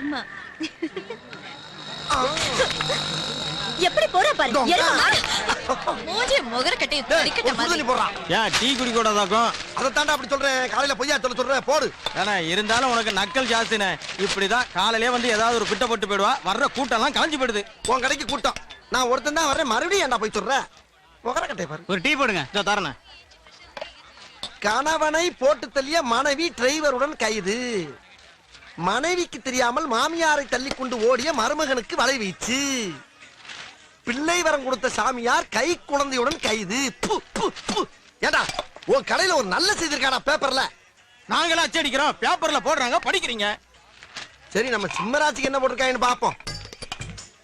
ஆமா. எப்படி போறா பாரு. மூஞ்சி முகர கட்டி தடிக்கட்ட மாதிரி. ஏன் டீ குடி கூடாதாக்கும்? அத தாண்டா அப்படி சொல்றேன். காலையில பொய்யா சொல்றேன். போடு. ஏன்னா இருந்தாலும் உனக்கு நக்கல் ஜாஸ்தினே. இப்படிதான் காலையிலே வந்து ஏதாவது ஒரு பிட்ட போட்டு போயிடுவா. வர்ற கூட்டம் எல்லாம் காஞ்சி போயிடுது. உன் கடைக்கு கூட்டம். நான் ஒருத்தன் தான் வர்றேன். மறுபடியும் ஏன்டா போய் சொல்ற? முகர கட்டை பாரு. ஒரு டீ போடுங்க. இதோ தரேன். கணவனை போட்டு தள்ளிய மனைவி டிரைவருடன் கைது. மனைவிக்கு தெரியாமல் மாமியாரை தள்ளி கொண்டு ஓடிய மருமகனுக்கு வலை வீச்சு. பிள்ளை வரம் கொடுத்த சாமியார் கை குழந்தையுடன் கைது. ஏடா உன் கடையில ஒரு நல்ல செய்தி இருக்காடா பேப்பர்ல? நாங்களா அச்சடிக்கிறோம், பேப்பர்ல போடுறாங்க, படிக்கிறீங்க. சரி, நம்ம சிம்மராஜுக்கு என்ன போட்டிருக்காங்கன்னு பாப்போம்.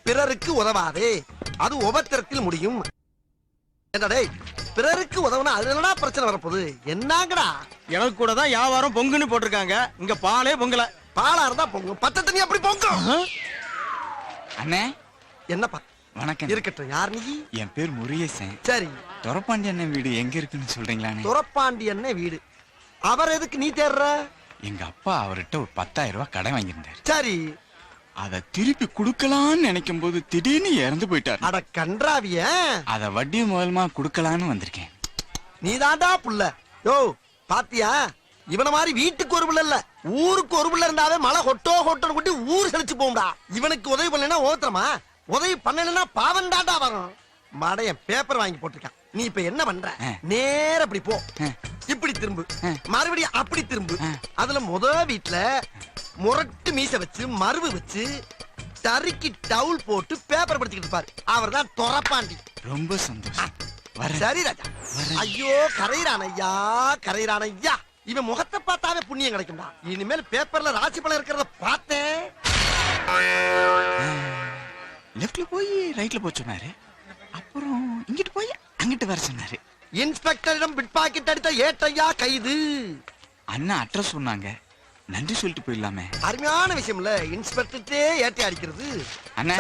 பிறருக்கு உதவாதே, அது உபத்திரத்தில் முடியும். என்னடா பிறருக்கு உதவுனா அதுல என்னடா பிரச்சனை வரப்போகுது? என்னங்கடா? எனக்கு கூட தான் வியாபாரம் பொங்குன்னு போட்டிருக்காங்க. இங்க பாலே பொங்கல. பாலா இருந்தா பொங்கும், பச்சை தண்ணி அப்படி பொங்கும். அண்ணே என்னப்பா? வணக்கம். இருக்கட்டும். யார் நீ? என் பேர் முருகேசன். சரி, துரப்பாண்டி அண்ணன் வீடு எங்க இருக்குன்னு சொல்றீங்களாண்ணே? துரப்பாண்டி அண்ணன் வீடு. அவர் எதுக்கு நீ தேடுற? எங்க அப்பா அவர்கிட்ட ஒரு 10,000 ரூபாய் கடன் வாங்கியிருந்தாரு. சரி, அத திருப்பி குடுக்கலான்னு நினைக்கும் போது திடீர்னு இறந்து போயிட்டாரு. அட கன்றாவிய. அத வட்டி மூலமா குடுக்கலான்னு வந்திருக்கேன். நீதாண்டா புள்ள. யோ பாத்தியா, இவன மாதிரி வீட்டுக்கு ஒரு புள்ள இல்ல, ஊருக்கு ஒரு புள்ள இருந்தாவே மழை ஹொட்டோ ஹொட்டோன்னு கூட்டி ஊர் செழிச்சு போகும்டா. இவனுக்கு உதவி பண்ணலன்னா ஓத்திரமா? உதவி பண்ணலன்னா பாவம் தாண்டா வரும். மடையன் பேப்பர் வாங்கி போட்டிருக்கான். நீ இப்ப என்ன பண்ற? நேர அப்படி போ, இப்படி திரும்பு, மறுபடியும் அப்படி திரும்பு. அதுல வீட்டுல முரட்டு மீச வச்சு மருவு வச்சு தறிக்கு டவுல் போட்டு பேப்பர் படிச்சுக்கிட்டு பாரு. அவர் தான் துரப்பாண்டி. ரொம்ப சந்தோஷம். சரி ராஜா. ஐயோ கரையிறான் ஐயா, கரையிறான் ஐயா. இவன் முகத்தை பார்த்தாவே புண்ணியம் கிடைக்கும்டா. இனிமேல் பேப்பர்ல ராசி பலன் இருக்கிறத பார்த்தேன். லெஃப்ட்ல போய் ரைட்ல போய் சொன்னாரு. அப்புறம் இங்கிட்டு போய் அங்கிட்டு வர சொன்னாரு. இன்ஸ்பெக்டரிடம் பிட் பாக்கெட் அடித்த ஏட்டையா கைது. அண்ணா அட்ரஸ் சொன்னாங்க, நன்றி சொல்லிட்டு போயிடலாமே. அருமையான விஷயம் இல்ல, இன்ஸ்பெக்டரே ஏட்டை அடிக்கிறது. அண்ணா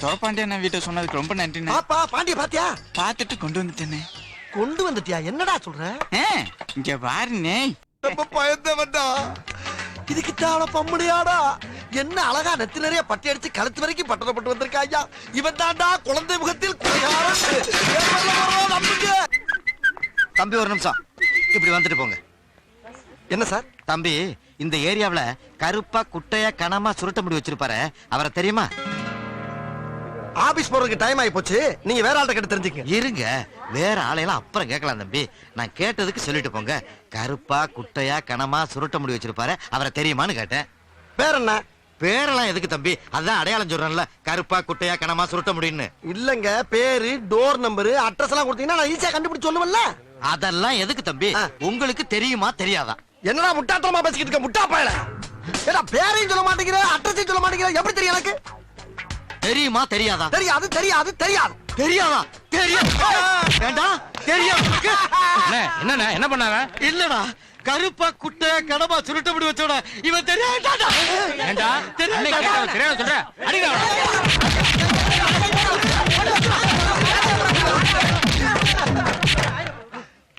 துரப்பாண்டி அண்ணன் வீட்டை சொன்னதுக்கு ரொம்ப நன்றி. பாப்பா பாண்டிய பாத்தியா? பார்த்துட்டு கொண்டு வந்துட்டேனே. கொண்டு வந்துட்டியா? என்னடா சொல்ற? இங்க பாருனே. ரொம்ப பயந்தவன்டா. இதுக்கு தான பம்முடியாடா. என்ன அழகா நெத்தி நிறைய பட்டி அடிச்சு கழுத்து வரைக்கும் பட்டணப்பட்டு வந்திருக்கா ஐயா. இவன் தாண்டா குழந்தை முகத்தில் தம்பி ஒரு நிமிஷம் இப்படி வந்துட்டு போங்க. என்ன சார்? தம்பி, இந்த ஏரியாவுல கருப்பா குட்டையா கனமா சுருட்ட முடி வச்சிருப்பாரு, அவரை தெரியுமா? ஆபீஸ் போறதுக்கு டைம் ஆகி போச்சு, நீங்க வேற ஆள்கிட்ட கேட்டு தெரிஞ்சுக்க. இருங்க, வேற ஆளையெல்லாம் அப்புறம் கேட்கலாம் தம்பி. நான் கேட்டதுக்கு சொல்லிட்டு போங்க. கருப்பா குட்டையா கனமா சுருட்ட முடி வச்சிருப்பாரு, அவரை தெரியுமான்னு கேட்டேன். பேர் என்ன? பேரெல்லாம் எதுக்கு தம்பி? அதான் அடையாளம் சொல்றேன்ல, கருப்பா குட்டையா கனமா சுருட்ட முடின்னு. இல்லங்க, பேரு, டோர் நம்பரு, அட்ரஸ் எல்லாம் கொடுத்தீங்கன்னா நான் ஈஸியா கண்டுபிடிச்சு சொல்லுவேன்ல. அதெல்லாம் எதுக்கு தம்பி? உங்களுக்கு தெரியுமா தெரியாதா? என்னடா முட்டாத்தனமா பேசிக்கிட்டு இருக்க முட்டா பயல? ஏடா பேரையும் சொல்ல மாட்டேங்கிற, அட்ரஸையும் சொல்ல மாட்டேங்கிற, எப்படி தெரியும் எனக்கு? தெரியுமா தெரியாதா? தெரியாது தெரியாது தெரியாது. தெரியாதா? தெரியும். வேண்டாம், தெரியும். என்ன என்ன பண்ணாங்க? இல்லடா, கருப்பா குட்டை கனமா சுருட்ட முடி வச்சோட இவன் தெரியாதா? ஏண்டா தெரியாது சொல்ற? அடிடா.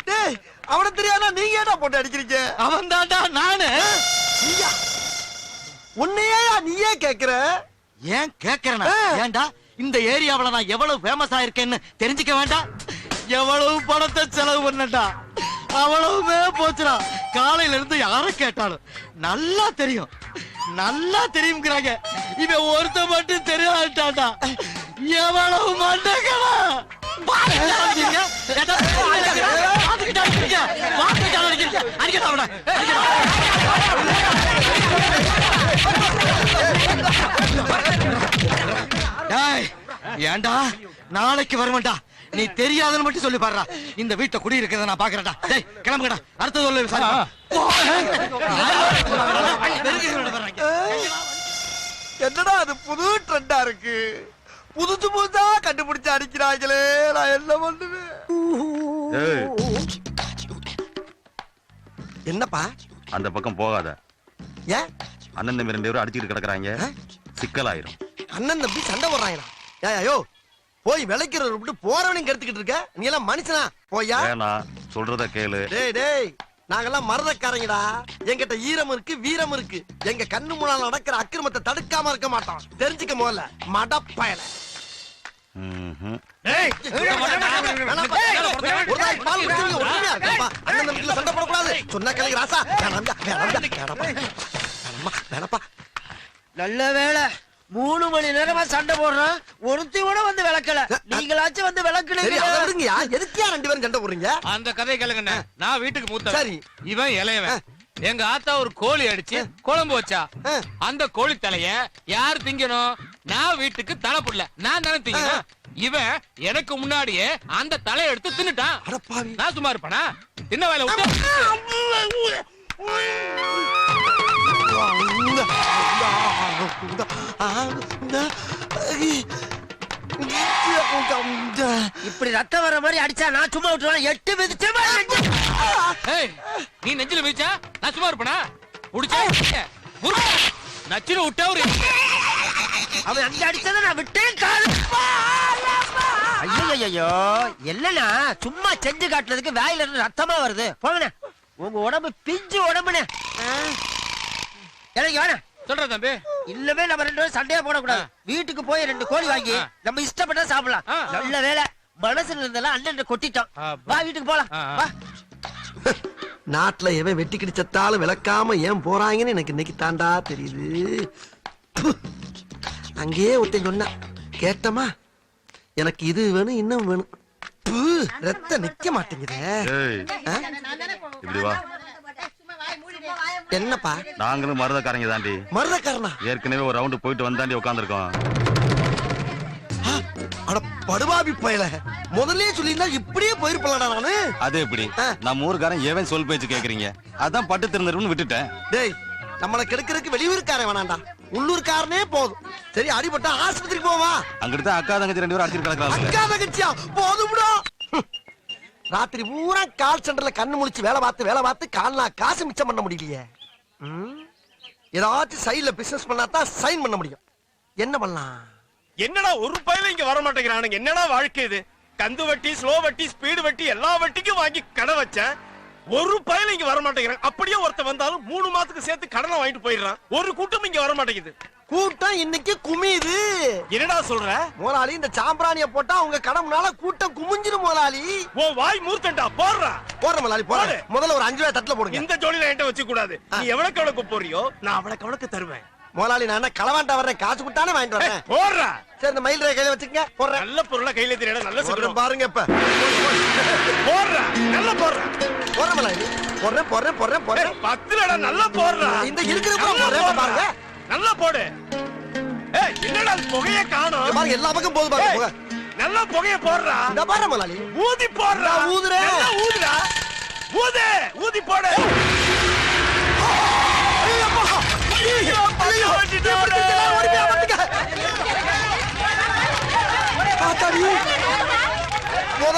டேய், அவன தெரியாதா? நீங்க ஏடா போட்டு அடிக்கிறீங்க? அவன் தாண்டா நானு. நீயா? உன்னையா நீயே கேக்குற? ஏன் கேக்குறேனா? ஏண்டா இந்த ஏரியாவுல நான் எவ்வளவு ஃபேமஸ் ஆயிருக்கேன்னு தெரிஞ்சுக்க வேண்டாம்? எவ்வளவு பணத்தை செலவு பண்ணட்டா, அவ்வளவுமே போச்சுடா. காலையில இருந்து யார கேட்டாலும் நல்லா தெரியும் நல்லா தெரியுங்கிறாங்க. இவன் ஒருத்த மட்டும் தெரியாட்டாண்டா. எவ்வளவு மண்டகடா. ஏண்டா நாளைக்கு வருவேன்டா. நீ தெரியாதுன்னு மட்டும் சொல்லி பாருடா. இந்த வீட்டை குடி இருக்கிறத நான் பாக்குறேன்டா. டேய் கிளம்புங்கடா, அடுத்த சொல்லு. என்னடா அது புது ட்ரெண்டா இருக்கு? புதுசு புதுசா கண்டுபிடிச்சு அடிக்கிறாங்களே, நான் என்ன பண்ணுவேன்? என்னப்பா? அந்த பக்கம் போகாத. ஏன்? அண்ணன் தம்பி 2 பேரும் அடிச்சுட்டு கிடக்குறாங்க, சிக்கலாயிரும். அண்ணன் தம்பி சண்டை போடுறாங்களா? ஏயோ போய் விளைக்கிறத விட்டு போறவனையும் கெடுத்துக்கிட்டு இருக்க. நீ எல்லாம் மனுஷனா? போயா. வேணா, சொல்றத கேளு. டேய் டேய், நாங்கெல்லாம் மருதக்காரங்கடா. எங்கிட்ட ஈரம் இருக்கு, வீரம் இருக்கு. எங்க கண்ணு முன்னால நடக்கிற அக்கிரமத்தை தடுக்காம இருக்க மாட்டோம். தெரிஞ்சுக்க முதல்ல மடப்பயல. ம்ஹும். ஒரு நாள் பால் குடிச்சீங்க, ஒற்றுமையா இருக்கப்பா. அண்ணன் தம்பிக்குள்ள சண்டை போடக்கூடாது. சொன்னா கேளுங்க ராசா. வேணப்பா. நல்ல வேளை 3 மணி நேரமா சண்டை போடுறோம், ஒருத்தி கூட வந்து விளக்கல. நீங்களாச்சும் வந்து சரி, விளக்குனீங்க. அதை விடுங்கயா. எதுக்கியா 2 பேரும் சண்டை போடுறீங்க? அந்த கதை கேளுங்கண்ணே. நான் வீட்டுக்கு மூத்தவன், சரி. இவன் இளையவன். எங்க ஆத்தா ஒரு கோழி அடிச்சு குழம்பு வச்சா. அந்த கோழி தலைய யார் திங்கணும்? நான் வீட்டுக்கு தலை புடல, நான் தானே திங்கணும். இவன் எனக்கு முன்னாடியே அந்த தலையை எடுத்து தின்னுட்டான். அடப்பாவி. நான் சும்மா இருப்பானா? தின்ன வேலை விட்டு இப்படி ரத்தம் வர மாதிரி அடிச்சா நான் சும்மா விட்டுருவேன். 8 மிதிச்சு ஏய், நீ நெஞ்சில மிதிச்சா நான் சும்மா இருப்பனா? புடிச்சா நச்சில விட்டா ஒரு அவன் அங்க அடிச்சதை நான் விட்டேன். காது ஐயோ இல்லனா சும்மா செஞ்சு காட்டுறதுக்கு வாயில இருந்து ரத்தமா வருது. போங்கண்ணே, உங்க உடம்பு பிஞ்சு உடம்புனே. எனக்கு வேணாம். சொல்ற தம்பி. இல்லவே நம்ம 2 பேரும் சண்டையா போடக்கூடாது. வீட்டுக்கு போய் 2 கோழி வாங்கி நம்ம இஷ்டப்பட்டா சாப்பிடலாம். நல்ல வேலை மனசுல இருந்தெல்லாம் அண்ணன் கொட்டிட்டோம். வா வீட்டுக்கு போலாம். வா. நாட்டுல எவன் வெட்டி கிடிச்சத்தாலும் விளக்காம ஏன் போறாங்கன்னு எனக்கு இன்னைக்கு தாண்டா தெரியுது. அங்கேயே ஒருத்தன் சொன்ன கேட்டமா, எனக்கு இது வேணும் இன்னும் வேணும். ரத்தம் நிக்க மாட்டேங்குதே. ஏய், இப்படி வா. என்னப்பா? நாங்களும் மருதக்காரங்க தாண்டி. மருதக்காரனா? ஏற்கனவே ஒரு ரவுண்டு போயிட்டு வந்தாண்டி உட்காந்துருக்கோம். அட படுபாவி பயல, முதல்லயே சொல்லியிருந்தா இப்படியே போயிருப்பலடா நானு. அது எப்படி? நம்ம ஊருக்காரன் ஏவன் சொல் பேச்சு கேக்குறீங்க, அதான் பட்டு திருந்தருன்னு விட்டுட்டேன். டேய், நம்மள கெடுக்கிறதுக்கு வெளியூர்காரன் வேணாண்டா, உள்ளூர்காரனே போதும். சரி, அடிபட்டா ஆஸ்பத்திரிக்கு போவா. அங்கிட்டு தான் அக்கா தங்கச்சி 2 பேரும் அடிச்சிட்டு கிடக்குறாங்க. அக்கா தங்கச்சியா? போதும்டா. ராத்திரி பூரா கால் சென்டர்ல கண்ணு முழிச்சு வேலை பார்த்து கால்னா காசு மிச்சம் பண்ண முடியலையே. ஏதாச்சும் சைடுல பிசினஸ் பண்ணாதான் சைன் பண்ண முடியும். என்ன பண்ணலாம்? என்னடா ஒரு பையில இங்க வர மாட்டேங்கிறானுங்க. என்னடா வாழ்க்கை இது? கந்து வட்டி, ஸ்லோ வட்டி, ஸ்பீடு வட்டி எல்லா வட்டிக்கும் வாங்கி கடை வச்சேன். ஒரு பையில இங்க வர மாட்டேங்கிறாங்க. அப்படியே ஒருத்த வந்தாலும் 3 மாசத்துக்கு சேர்த்து கடனை வாங்கிட்டு போயிடுறான். ஒரு கூட்டம் இங்க வர மாட்டேங்குது. கூட்டம் இன்னைக்கு குமியுது. என்னடா சொல்ற? முதலாளி, இந்த சாம்பிராணிய போட்டா உங்க கடை முன்னால கூட்டம் குமிஞ்சிரும் முதலாளி. ஓ வாய் மூர்த்தண்டா. போடுறா. போடுற முதலாளி, போடு. முதல்ல ஒரு 5 ரூபாய் தட்டுல போடுங்க. இந்த ஜோடியில என்கிட்ட வச்சு கூடாது. நீ எவ்வளவுக்கு போறியோ நான் அவ்வளவுக்கு தருவேன். முதலாளி, நான் என்ன களவாண்டா வர்றேன், காசு கொடுத்தானே வாங்கிட்டு வரேன். போடுறா. சரி, இந்த மயில் கையில வச்சுக்கங்க, போடுறேன். நல்ல பொருளை கையில தெரியல. நல்ல சொல்றேன் பாருங்க. இப்ப போடுறா. நல்ல போடுறா. போடுற முதலாளி. போடுறேன். 10லடா. நல்லா போடுறா. இந்த இருக்கிறப்ப போடுறேன் பாருங்க. நல்லா போடு. ஏய், என்னடா புகைய காணோம்? பாருங்க, எல்லா பக்கம் போகுது பாருங்க புகை. நல்லா புகைய போடுறா. இந்த பாருங்க முதலாளி. ஊதி போடுறா. ஊதுறேன். நல்லா ஊதுடா. ஊதி போடு.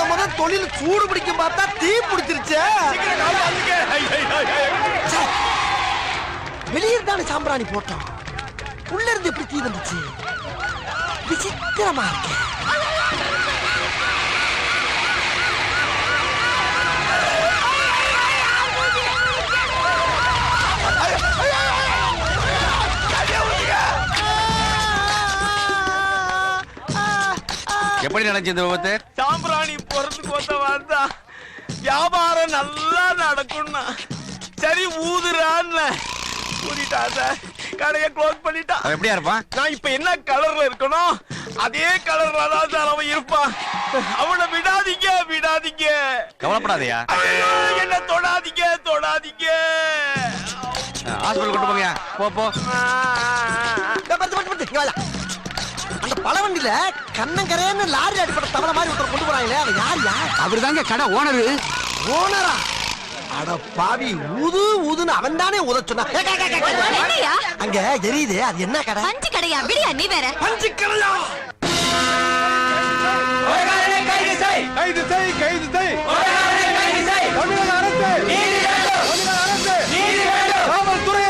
முத தொழில் சூடு பிடிக்கும் பார்த்தா தீ பிடிச்சிருச்சு. வெளியிருந்தானே சாம்பிராணி போட்டோம், உள்ள இருந்து எப்படி தீ வந்துச்சு? விசித்திரமா இருக்கு. எப்படி நினைச்சு இந்த விபத்து? சாம்பிராணி போறதுக்கு வந்தா வியாபாரம் நல்லா நடக்கும்னா சரி ஊதுறான்னு ஊதிட்டா சார். கடையை க்ளோஸ் பண்ணிட்டா. எப்படியா இருப்பான்? நான் இப்ப என்ன கலர்ல இருக்கணும் அதே கலர்ல தான் சார் அவன் இருப்பான். அவனை விடாதீங்க. கவலைப்படாதயா. என்ன தொடாதீங்க. ஹாஸ்பிடல் கொண்டு போங்க. போ. அந்த பழவண்டியில கண்ணங்கரையன்னு லாரி அடிப்பட்ட தவளை மாதிரி ஒருத்தர் கொண்டு போறாங்களே, அது யாருயா? அவரு தாங்க கடை ஓனரு. ஓனரா? அட பாவி, ஊதுன்னு அவன் தானே ஊத சொன்னா. என்னையா? அங்க எரியுது, அது என்ன கடை? பஞ்சு கடையா? விடியா நீ வேற. பஞ்சு கடையா? கைது செய். தமிழக அரசு. காவல்துறை.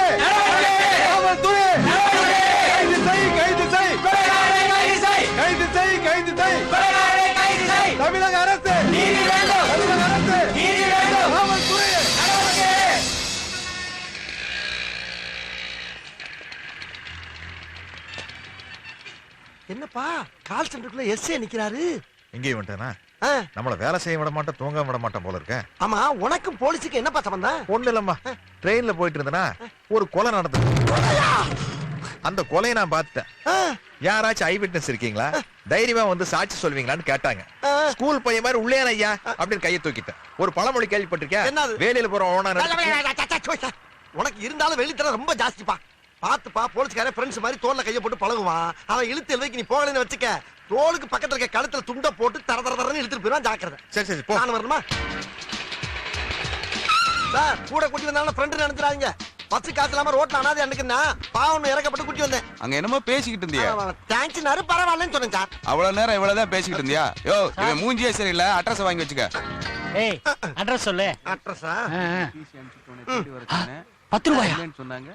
கைது செய். தமிழக அரசு. காவல்துறை. என்னப்பா கால் சென்டருக்குள்ள எஸ்ஏ நிக்கிறாரு? எங்கேயும் வந்துட்டேனா? ஆ, நம்மள வேலை செய்ய விட மாட்டேன், தூங்க விட மாட்டேன் போல இருக்க. ஆமா உனக்கும் போலீஸுக்கு என்னப்பா சம்பந்தம்? ஒண்ணு இல்லம்மா, ட்ரெயின்ல போயிட்டு இருந்தேனா ஒரு கொலை நடந்தது. அந்த கொலையை நான் பார்த்துட்டேன். ஆ, யாராச்சும் ஐ விட்னஸ் இருக்கீங்களா, தைரியமா வந்து சாட்சி சொல்வீங்களான்னு கேட்டாங்க. ஆ. ஸ்கூல் பையன் மாதிரி உள்ளே ஐயா அப்படின்னு கையை தூக்கிட்டேன். ஒரு பழமொழி கேள்விப்பட்டிருக்கியா? என்னது? வேலையில போற ஓனர் உனக்கு இருந்தாலும் வெளித்தர ரொம்ப ஜாஸ்திப்பா. பாத்துப்பா, போலீஸ்காரன் ஃப்ரெண்ட்ஸ் மாதிரி தோல்ல கைய போட்டு பழகுவான். அவன் இழுத்து எழுவைக்கு நீ போகலன்னு வச்சுக்க, தோலுக்கு பக்கத்துல இருக்க கழுத்துல துண்டை போட்டு தர தர தரன்னு இழுத்துட்டு போயிடுவான். ஜாக்கிரதை. சரி சரி போ. நான் வரணுமா சார்? கூட கூட்டி வந்தாலும் ஃப்ரெண்டு நினைச்சிடாதீங்க. பஸ் காசு இல்லாம ரோட்ல அனாதை அன்னைக்குன்னா பாவம் இறக்கப்பட்டு கூட்டி வந்தேன். அங்க என்னமோ பேசிக்கிட்டு இருந்தியா? தேங்க்ஸ்னாரு, பரவாயில்லன்னு சொன்னேன் சார். அவ்வளவு நேரம் இவ்வளவுதான் பேசிக்கிட்டு இருந்தியா? யோ இவன் மூஞ்சியே சரியில்லை, அட்ரஸ் வாங்கி வச்சுக்க. ஏய் அட்ரஸ் சொல்லு. அட்ரஸா? 10 ரூபாயா? சொன்னாங்க.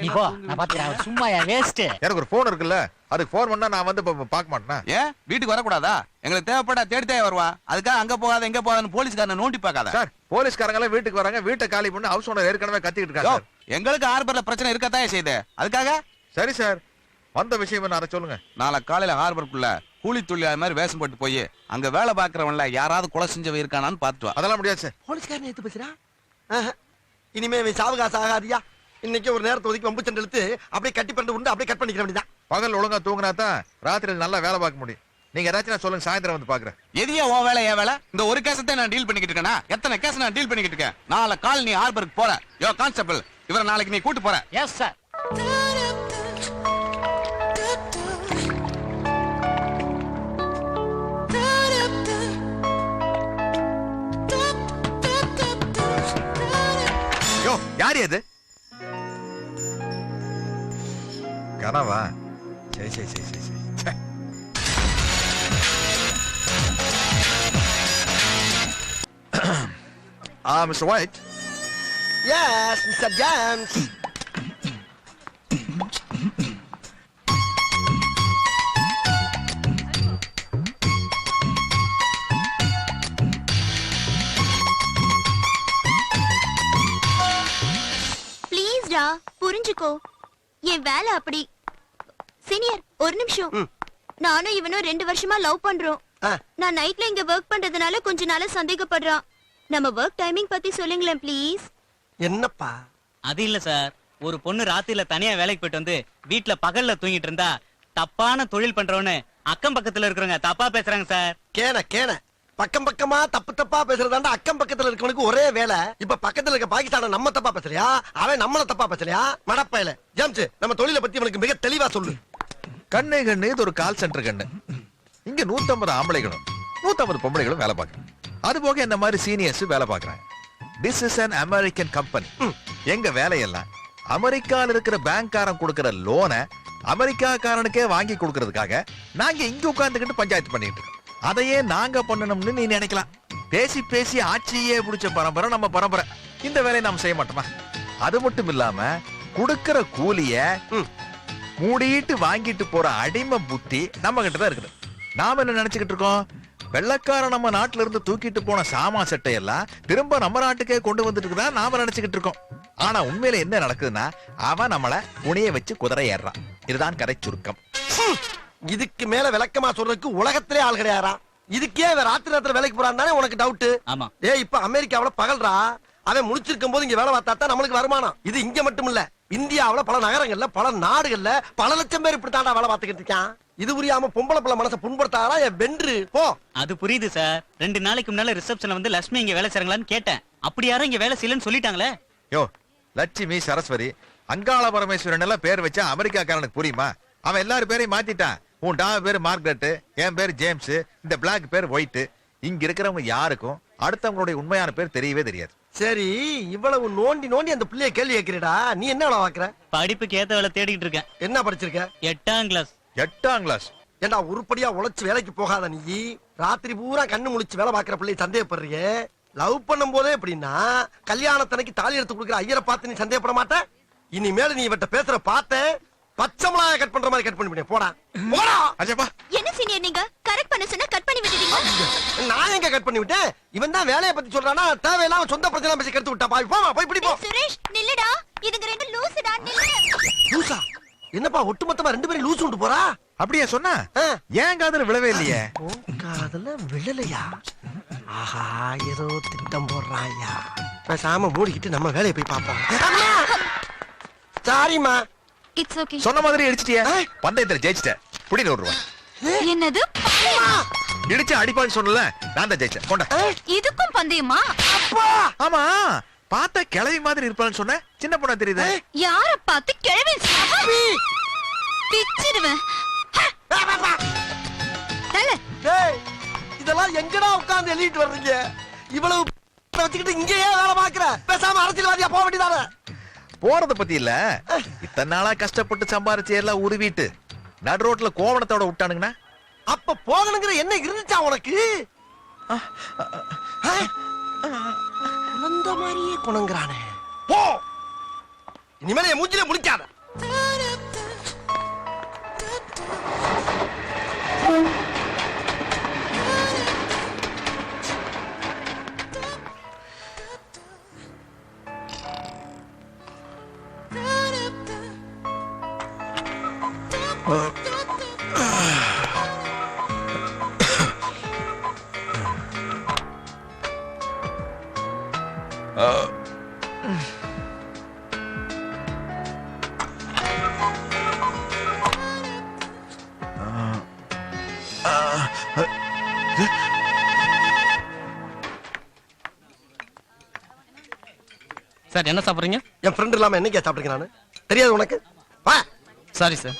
நீ போ, நான் பாத்துக்கிறேன். சும்மாயா வேஸ்ட். எனக்கு ஒரு போன் இருக்குல்ல, அதுக்கு போன் பண்ணா நான் வந்து பார்க்க மாட்டேனா? ஏன் வீட்டுக்கு வரக்கூடாதா? எங்களுக்கு தேவைப்பட்டா தேடி வருவா. அதுக்காக அங்க போகாத இங்க போகாதன்னு போலீஸ்காரனை நோண்டி பார்க்காத. சார், போலீஸ்காரங்க எல்லாம் வீட்டுக்கு வராங்க, வீட்டை காலி பண்ணி ஹவுஸ் ஓனர் ஏற்கனவே கத்திக்கிட்டு யோ, இருக்காங்க. எங்களுக்கு ஹார்பர்ல பிரச்சனை இருக்கத்தான் செய்யுது. அதுக்காக சரி சார், வந்த விஷயம் என்ன அதை சொல்லுங்க. நாளை காலையில ஹார்பருக்குள்ள கூலி தொழிலாளி மாதிரி வேஷம் போட்டு போய் அங்க வேலை பாக்குறவன்ல யாராவது கொலை செஞ்சவன் இருக்கானான்னு பாத்துட்டு வா. அதெல்லாம் முடியாது சார். போலீஸ்காரன் எடுத்து பேசுறா? இனிமே இவன் சாவகாசம் ஆகாதியா? இன்னைக்கு ஒரு நேரத்தை ஒதுக்கி வம்பு சண்டை இழுத்து அப்படியே கட்டி பண்ணி உண்டு அப்படியே கட் பண்ணிக்கிற வேண்டியதான். பகல் ஒழுங்கா தூங்கினா தான் ராத்திரியில் நல்லா வேலை பார்க்க முடியும். நீங்க ஏதாச்சும் சொல்லுங்க, சாயந்தரம் வந்து பாக்குறேன். எதையா ஓ வேலை ஏன் வேலை? இந்த ஒரு கேஸத்தை நான் டீல் பண்ணிக்கிட்டு இருக்கேனா? எத்தனை கேஸ் நான் டீல் பண்ணிக்கிட்டு இருக்கேன். நாளை கால் நீ ஹார்பருக்கு போற. யோ கான்ஸ்டபிள், இவரை நாளைக்கு நீ கூட்டு போற. Yes sir. யோ யார் அது? கனவா? சரி சரி சரி சரி சரி. ச்சே. Mister white. S mister James. Please டா, புரிஞ்சுக்கோ. என் வேலை அப்படி. சீனியர், ஒரு நிமிஷம். நானும் இவனும் 2 வருஷமா லவ் பண்றோம். ஆ. நான் நைட்ல இங்க ஒர்க் பண்றதுனால கொஞ்ச நாளா சந்தேகப்படுறான். நம்ம ஒர்க் டைமிங் பத்தி சொல்லுங்களேன் ப்ளீஸ். என்னப்பா? அது இல்ல சார், ஒரு பொண்ணு ராத்திரில தனியா வேலைக்கு போயிட்டு வந்து வீட்ல பகல்ல தூங்கிட்டு இருந்தா தப்பான தொழில் பண்றவன்னு அக்கம் பக்கத்துல இருக்கிறவங்க தப்பா பேசுறாங்க சார். கேன கேன பக்கம் பக்கமா தப்பு தப்பா பேசுறதாண்டா அக்கம் பக்கத்துல இருக்கவனுக்கு ஒரே வேலை. இப்ப பக்கத்துல இருக்க பாகிஸ்தான நம்ம தப்பா பேசலையா, அவன் நம்மள தப்பா பேசலையா? மடப்பையில ஜேம்ஸ், நம்ம தொழிலை பத்தி அவனுக்கு மிக தெளிவா சொல்லு. கண்ணு கண்ணு இது ஒரு கால் சென்டர் கண்ணு. இங்க 150 ஆம்பளைகளும் 150 பொம்பளைகளும் வேலை பார்க்கறாங்க. அது போக இந்த மாதிரி சீனியர்ஸ் வேலை பார்க்கறாங்க. This is an American company. எங்க வேலையெல்லாம் அமெரிக்கால இருக்கிற பேங்க்காரன் கொடுக்கிற லோனை அமெரிக்காக்காரனுக்கே வாங்கி கொடுக்கறதுக்காக நாங்க இங்க உட்கார்ந்துகிட்டு பஞ்சாயத்து பண்ணிட்டு இருக்கோம். அதையே நாங்க பண்ணணும்னு நீ நினைக்கலாம். பேசி பேசி ஆட்சியே பிடிச்ச பரம்பரை நம்ம பரம்பரை. இந்த வேலையை நாம் செய்ய மாட்டோமா? அது மட்டும் இல்லாம கொடுக்கிற கூலிய மூடிட்டு வாங்கிட்டு போற அடிமை புத்தி நம்ம கிட்ட தான் இருக்குது. நாம என்ன நினைச்சுக்கிட்டு இருக்கோம்? வெள்ளக்காரன் நம்ம நாட்டுல இருந்து தூக்கிட்டு போன சாமா சட்டை எல்லாம் திரும்ப நம்ம நாட்டுக்கே கொண்டு வந்துட்டு இருக்கா நாம நினைச்சுக்கிட்டு இருக்கோம். ஆனா உண்மையில என்ன நடக்குதுன்னா, அவன் நம்மள உனைய வச்சு குதிரை ஏறான். இதுதான் கதை சுருக்கம். இதுக்கு மேல விளக்கமா சொல்றதுக்கு உலகத்திலே ஆள் கிடையாரா? இதுக்கே வேற ராத்திரி நேரத்துல வேலைக்கு போறான் தானே உனக்கு டவுட்? ஆமா. இப்ப அமெரிக்காவுல பகல்றா, அவன் முடிச்சிருக்கும் போது இங்க வேலை பார்த்தா தான் நம்மளுக்கு வருமானம். இது இங்க மட்டும் இல்ல, இந்தியாவுல பல நகரங்கள்ல பல நாடுகள்ல பல லட்சம் பேர் இப்படித்தாண்டா வேலை பார்த்துக்கிட்டு இருக்கான். இது புரியாம பொம்பளை பிள்ளை மனசை புண்படுத்தாரா என் வென்று போ. அது புரியுது சார். 2 நாளைக்கு முன்னால ரிசப்ஷன்ல வந்து லட்சுமி இங்க வேலை செய்றாங்களான்னு கேட்டேன். அப்படி யாரும் இங்க வேலை செய்யலன்னு சொல்லிட்டாங்களே. யோ லட்சுமி, சரஸ்வதி, அங்காள பரமேஸ்வரன் எல்லாம் பேர் வச்சா அமெரிக்காக்காரனுக்கு புரியுமா? அவன் எல்லாரும் பேரையும் மாத்திட்டான். உன் டா பேரு மார்கரெட், என் பேரு ஜேம்ஸ், இந்த பிளாக் பேர் ஒயிட். இங்க இருக்கிறவங்க யாருக்கும் அடுத்தவங்களுடைய உண்மையான பேர் தெரியவே தெரியாது. சரி, இவ்வளவு நோண்டி நோண்டி அந்த பிள்ளைய கேள்வி கேட்கிறடா, நீ என்ன வேலை பாக்குற? படிப்புக்கு ஏத்த வேலை தேடிட்டு இருக்கேன். என்ன படிச்சிருக்க? 8ஆம் கிளாஸ். 8ஆம் கிளாஸ்? ஏண்டா உருப்படியா உழைச்சு வேலைக்கு போகாத நீ ராத்திரி பூரா கண்ணு முழிச்சு வேலை பாக்குற பிள்ளைய சந்தேகப்படுறியே? லவ் பண்ணும் போதே எப்படின்னா கல்யாணத்தனைக்கு தாலி எடுத்து கொடுக்குற ஐயரை பார்த்து நீ சந்தேகப்பட மாட்ட? இனிமேல நீ இவட்ட பேசுற பார்த்த பச்சை மிளகாய் கட் பண்ற மாதிரி கட் பண்ணி போடா போடா. அஜப்பா, என்ன சீனியர், நீங்க கரெக்ட் பண்ண சொன்னா கட் பண்ணி விட்டுட்டீங்க. நான் எங்க கட் பண்ணி விட்டேன்? இவன் தான் வேலையை பத்தி சொல்றானா, தேவையில்லாம சொந்த பிரச்சனை பேசி கெடுத்து விட்டா. பாவி போமா, போய் பிடி போ. சுரேஷ் நில்லுடா, இதுங்க 2 லூசுடா, நில்லு. லூசா? என்னப்பா ஒட்டுமொத்தமா 2 பேரும் லூசு விட்டு போறா? அப்படியே சொன்னா ஏன் காதுல விழவே இல்லையே. உன் காதுல விழலையா? ஆஹா, ஏதோ திட்டம் போடுறாயா. பேசாம மூடிக்கிட்டு நம்ம வேலையை போய் பார்ப்போம். சாரிம்மா. It's okay. சொன்ன மாதிரி அடிச்சிட்டியே. பந்தயத்துல ஜெயிச்சிட்ட. புடி 100 ரூபாய். என்னது? இடிச்சு அடிப்பான்னு சொன்னல, நான் தான் ஜெயிச்சேன். கொண்டா. இதுக்கும் பந்தயமா? ஆமா, பார்த்தா கிழவி மாதிரி இருப்பான்னு சொன்ன, சின்ன பொண்ணா தெரியுது. யார பார்த்து கிழவி பிச்சிடுவேன். டேய், இதெல்லாம் எங்கடா உட்கார்ந்து எழுதிட்டு வர்றீங்க? இவ்வளவு வச்சுக்கிட்டு இங்கேயே வேலை பாக்குற. பேசாம அரசியல்வாதியா போக வேண்டியதானே? போறத பத்தி இல்ல, இத்தனை நாளா கஷ்டப்பட்டு சம்பாரிச்சு எல்லாம் உருவிட்டு நடு ரோட்ல கோவணத்தோட விட்டானுங்கண்ணா. அப்ப போகணுங்கிற என்ன இருந்துச்சா உனக்கு? குழந்த மாதிரியே குணங்குறானே. போ, இனிமேல என் மூஞ்சிலே முழிக்காத. சார் என்ன சாப்பிடுறீங்க? என் ஃப்ரெண்ட் இல்லாம என்னைக்கே சாப்பிடுங்க நானு? தெரியாது உனக்கு? வா. Sorry sir.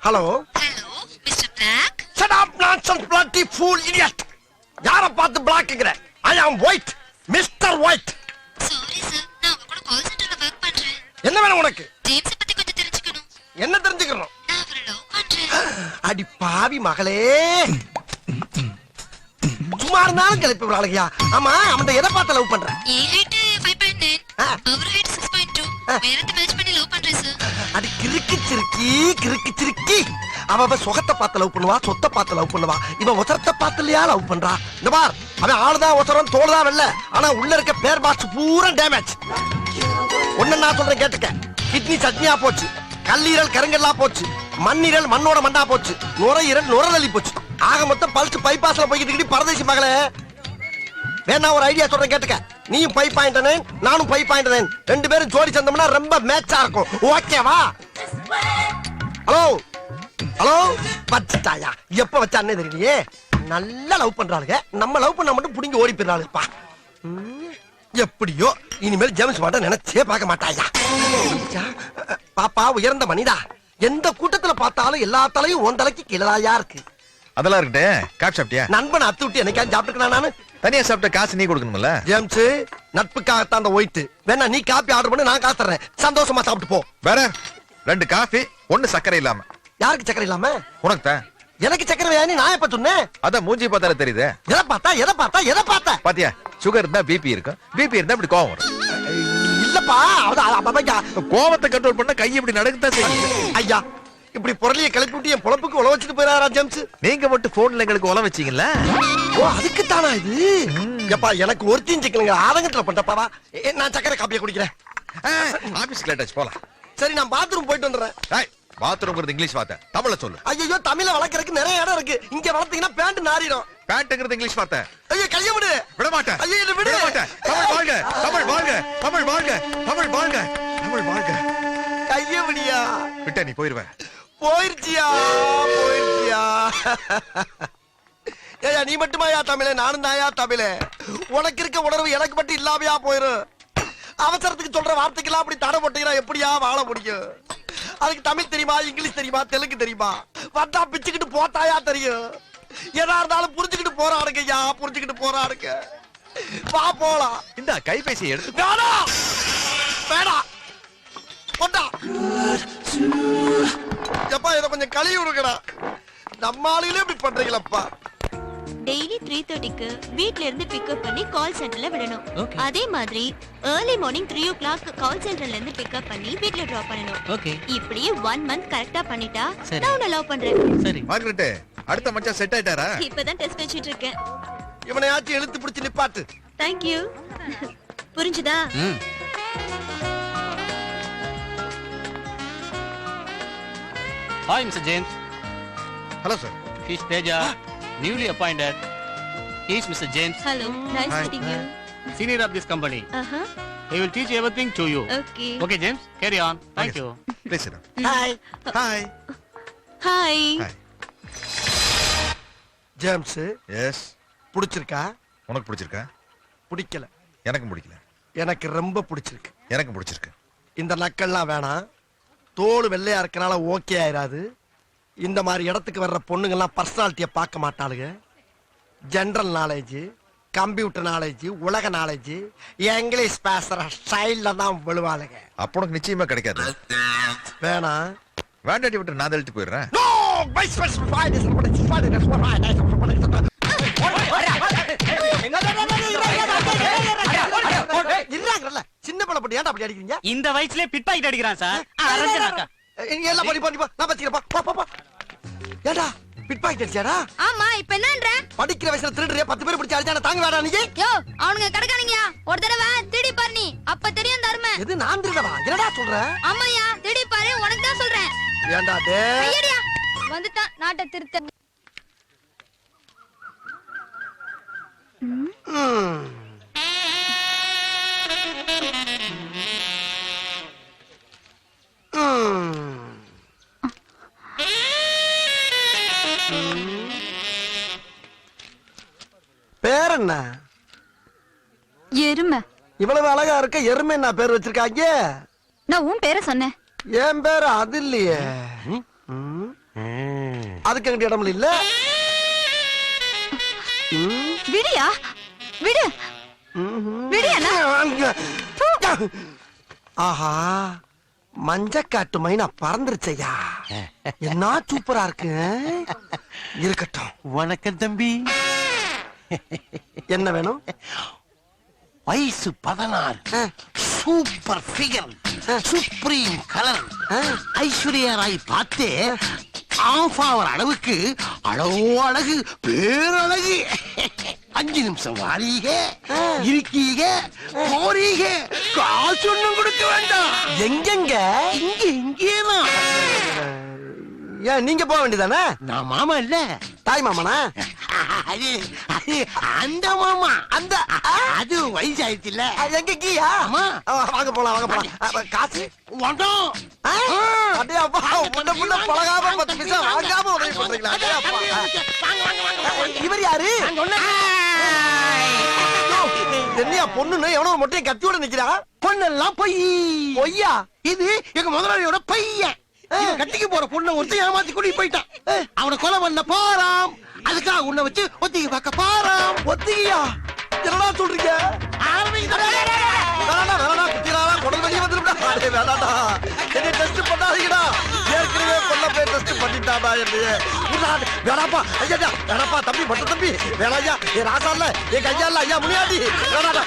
Hello. Hello mister black. Shut up nonsense bloody fool idiot. யார பார்த்து பிளாக்ங்கற? I am white. Mr. White. Sorry sir, நான் உங்க கூட கால் சென்டர்ல வர்க் பண்றேன். என்ன வேணும் உனக்கு? ஜேம்ஸ் பத்தி கொஞ்சம் தெரிஞ்சுக்கணும். என்ன தெரிஞ்சுக்கணும்? நான் அவரை லவ் பண்றேன். அடி பாவி மகளே. சும்மா இருந்தாலும் கிளப்பி விடுறாளையா. ஆமா, அவன்கிட்ட எதை பார்த்து லவ் பண்ற? என் ஹைட் 5.9, அவர் ஹைட் 6.2. வேறத்தை மேட்ச் பண்ணி லவ் பண்றேன் சார். அடி கிறுக்கு சிறுக்கி. அவ சுகத்தை பார்த்து லவ் பண்ணுவா, சொத்தை பார்த்து லவ் பண்ணுவா. இவன் ஒசரத்தை பார்த்து இல்லையா லவ் பண்றா? இந்த பார், அவன் ஆளுதான் ஒசரம், தோல்தான் வெல்ல. ஆனா உள்ள இருக்க பேர் பாக்ஸ் பூரா டேமேஜ். ஒண்ணு நான் சொல்றேன் கேட்டுக்க. கிட்னி சட்னியா போச்சு, கல்லீரல் கருங்கல்லா போச்சு, மண்ணீரல் மண்ணோட மண்ணா போச்சு, நுரையீரல் நுரலி போச்சு. ஆக மொத்தம் பல்ஸ் பைபாஸ்ல போய்கிட்டு பரதேசி மகளே. வேணா ஒரு ஐடியா சொல்றேன் கேட்டுக்க. நீயும் 5.9, நானும் 5.9, ரெண்டு பேரும் ஜோடி சேர்ந்தோம்னா ரொம்ப மேட்சா இருக்கும். ஓகேவா? Hello hello. வச்சுட்டாயா? எப்ப வச்சானே தெரியலையே. நல்லா லவ் பண்றாளுங்க. நம்ம லவ் பண்ணா மட்டும் புடிங்கி ஓடி போயிடறாளுப்பா. எப்படியோ இனிமேல் ஜேம்ஸ் மாட்ட நினைச்சே பார்க்க மாட்டாயா. பாப்பா உயர்ந்த மனிதா, எந்த கூட்டத்துல பார்த்தாலும் எல்லா தலையும் உன் தலைக்கு கீழதாயா இருக்கு. அதெல்லாம் இருக்கட்டே. காப்பி சாப்பிட்டியா? நண்பன் அத்து விட்டு என்னைக்காவது சாப்பிட்டுக்கணும் நானு? தனியா சாப்பிட்ட காசு நீ கொடுக்கணும்ல. ஜேம்ஸ், நட்புக்காகத்தான் அந்த ஒயிட். வேணா நீ காப்பி ஆர்டர் பண்ணி நான் காசு தர்றேன். சந்தோஷமா சாப்பிட்டு போ. வேற 2 காஃபி, 1 சக்கரை இல்லாம. யாருக்கு சக்கரை இல்லாம? உனக்கு தான். எனக்கு சக்கரை வேணி நான் எப்ப சொன்னேன்? அதான் மூஞ்சி பார்த்தாலே தெரியுது. எதை பார்த்தா பாத்தியா? சுகர் இருந்தா பிபி இருக்கும், பிபி இருந்தா இப்படி கோவம் வரும். இல்லப்பா, கோவத்தை கண்ட்ரோல் பண்ண கை இப்படி நடக்கத்தான் செய்யும். ஐயா, இப்படி பொருளிய கிளப்பி விட்டு என் பொழப்புக்கு உழ வச்சுட்டு போயிடாரா ஜேம்ஸ்? நீங்க மட்டும் போன்ல எங்களுக்கு உழ வச்சீங்கல்ல. ஓ, அதுக்கு தானா இது? எப்பா, எனக்கு ஒருத்தையும் சிக்கலுங்க ஆதங்கத்துல பண்ணப்பாவா. நான் சக்கரை காப்பியை குடிக்கிறேன். ஆபீஸ்க்கு லேட் ஆச்சு, போலாம். சரி, நான் பாத்ரூம் போயிட்டு வந்துடுறேன். பாத்ரூம்ங்கிறது இங்கிலீஷ் வார்த்தை, தமிழ்ல சொல்லு. ஐயோ, தமிழ வளர்க்கறதுக்கு நிறைய இடம் இருக்கு. இங்க வளர்த்தீங்கன்னா பேண்ட் நாரிடும். பேண்ட்ங்கிறது இங்கிலீஷ் வார்த்தை. ஐயோ, கைய விடு. விட மாட்டேன். ஐயோ, என்ன விடு. விட மாட்டேன். தமிழ் வாழ்க, தமிழ் வாழ்க, தமிழ் வாழ்க, தமிழ் வாழ்க, தமிழ் வாழ்க. கைய விடியா. விட்ட நீ போயிருவேன். போயிருச்சியா. ஏயா, நீ மட்டுமாயா தமிழே? நானும் தாயா தமிழே. உனக்கு இருக்க உணர்வு எனக்கு மட்டும் இல்லாமையா போயிரும். அவசரத்துக்கு சொல்ற வார்த்தைக்கெல்லாம் அப்படி தடை போட்டீங்கன்னா எப்படியா வாழ முடியும்? அதுக்கு தமிழ் தெரியுமா, இங்கிலீஷ் தெரியுமா, தெலுங்கு தெரியுமா? வந்தா பிச்சுக்கிட்டு போட்டாயா தெரியும். எதா இருந்தாலும் புரிஞ்சுக்கிட்டு போறானுங்க ஐயா, புரிஞ்சுக்கிட்டு போறானுங்க. வா போலாம். இந்த கைபேசி எடுத்து. வேணாம் போட்டா. எப்பா, இதை கொஞ்சம் கழுவி விடுங்கடா. நம்ம ஆளுகளே இப்படி பண்றீங்களப்பா. டெய்லி 3:30க்கு வீட்ல இருந்து பிக்கப் பண்ணி கால் சென்டர்ல விடணும். அதே மாதிரி early morning 3 o'clock கால் சென்டர்ல இருந்து பிக்கப் பண்ணி வீட்ல டிராப் பண்ணணும். இப்படியே 1 month கரெக்ட்டா பண்ணிட்டா நான் உன்னை லவ் பண்றேன். சரி மார்கரெட், அடுத்த மச்சான் செட் ஆயிட்டாரா? இப்பதான் டெஸ்ட் வச்சிட்டு இருக்கேன். இவனையாச்சும் இழுத்து பிடிச்சு நிப்பாட்டு. Thank you. புரிஞ்சுதா? Hi mister James. Hello sir. He's Teja, newly appointed. He is Mr. James, hello, nice Hi. Meeting you. senior of this company. He will teach everything to you. Okay. Okay, James, carry on. Thank you. Please sit hi hi. Hi. Hi. James yes. பிடிச்சிருக்கா? உனக்கு பிடிச்சிருக்கா? பிடிக்கல. எனக்கு பிடிக்கல. எனக்கு ரொம்ப பிடிச்சிருக்கு. எனக்கு பிடிச்சிருக்கு. இந்த நக்கல்லாம் வேணாம். தோல் வெள்ளையா இருக்கனால ஓகே ஆயிராது. இந்த மாதிரி இடத்துக்கு வர்ற பொண்ணுங்கெல்லாம் பர்சனாலிட்டியை பார்க்க மாட்டாளுங்க. ஜெனரல் நாலேஜ், கம்ப்யூட்டர் நாலேஜ், உலக நாலேஜ், இங்கிலீஷ் பேசுற ஸ்டைல்ல தான் விழுவாளுங்க. அப்போ உனக்கு நிச்சயமா கிடைக்காது. வேணாம். வேண்டாட்டி விட்டு நான் தள்ளிட்டு போயிடுறேன். No! Vice versa. Fine, it's fine, it's fine, it's fine. இருறாங்கல்ல, சின்ன பிள்ளை போட்டு ஏன்டா அப்படி அடிக்கிறீங்க? இந்த வயசுலயே பிட் பாக்கெட் அடிக்கிறான் சார். அரஞ்சனாக்கா. நீ எல்லாம் பண்ணி பண்ணி நான் வச்சுக்கிறேன். போ போ போ. ஏண்டா பிட் பாக்கெட் அடிச்சாடா? ஆமா இப்ப என்னன்ற? படிக்கிற வயசுல திருடுறியா? 10 பேர் பிடிச்சு அடிச்சானே தாங்க வேடா நீ? யோ அவனுங்க கடக்கானீங்கயா. ஒரு தடவை திருடி பாரு நீ. அப்ப தெரியும் தர்ம. எது நான் திருடவா? என்னடா சொல்ற? ஆமாயா திருடி பாரு உனக்கு தான் சொல்றேன். ஏண்டா டேய்? ஐயடியா. வந்துட்டான் நாட்டை திருத்த. பேர் என்ன? எருமை. இவ்வளவு அழகா இருக்க எருமை என்ன பேர் வச்சிருக்காங்க? நான் உன் பேரை சொன்னேன். என் பேரு அது இல்லையே. அதுக்கு எங்கிட்ட இடம் இல்ல. விடியா விடு. விடியா. ஆஹா, மஞ்சக்காட்டு மைனா பறந்துருச்சையா. என்ன சூப்பரா இருக்கு. இருக்கட்டும். வணக்கம் தம்பி. என்ன வேணும்? வயசு 16, super figure, supreme colour, Aishwarya Rai பார்த்தே ஆஃப் ஆவர் அளவுக்கு அழகோ அழகு, பேரழகு. 5 நிமிஷம் வாரீக, இருக்கீக, போறீக, காசு ஒண்ணும் கொடுக்க வேண்டாம். எங்கெங்க? இங்கேதான். ஏன் நீங்க போக வேண்டியதானே? நான் மாமா இல்ல, தாய் மாமனா? அது அது அந்த மாமா. அந்த அது வயசாயிடுச்சு இல்ல. எங்க கீயா? ஆமா. வாங்க போலாம், வாங்க போலாம். காசு வந்தோம். அடே அப்பா, உன்ன புள்ள பழகாம 10 நிமிஷம் வாங்காம உதவி பண்றீங்களா? அடே அப்பா. இவர் யாரு? என்னையா பொண்ணுன்னு எவனோ மொட்டையை கத்தியோட நிக்கிறா? பொண்ணெல்லாம் பொய். பொய்யா? இது எங்க முதலாளியோட பையன். இவன் கட்டிக்கு போற பொண்ணை ஒருத்தன் ஏமாத்தி கூட்டிட்டு போயிட்டான். அவனை கொலை பண்ண போறான். அதுக்காக உன்னை வச்சு ஒத்திகை பார்க்க போறான். ஒத்திகையா? என்னடா சொல்றீங்க? வேணாடா, வேணாடா, குத்திராடா, குடல் வெளியே வந்துருடா. அடே வேணாடா, என்னை டெஸ்ட் பண்ணாதீங்கடா. ஏற்கனவே பொண்ணை போய் டெஸ்ட் பண்ணிட்டாடா என்னைய. வேணாப்பா, ஐயா வேணாப்பா, தம்பி பட்ட தம்பி வேணாயா. என் ராசா இல்ல, என் கையா இல்ல, ஐயா முனியாண்டி வேணாடா.